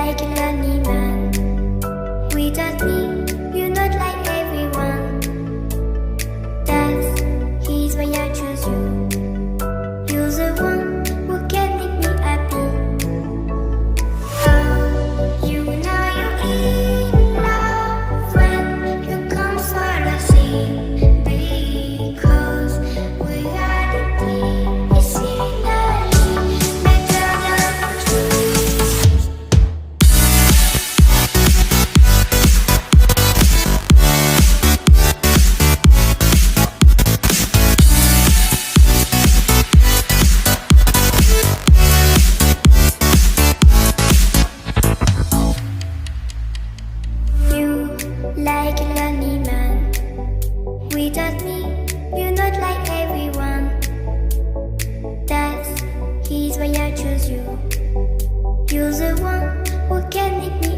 like a lonely man. Without me, you're not like everyone. That's he's why I choose you. You're the one who can make me happy. Oh, you know you're in love when you come for the sea. Because we are the deep, it's similarly better than trees. You like a lonely man. Without me, you're not like everyone. That's he's why I choose you. You're the one who can make me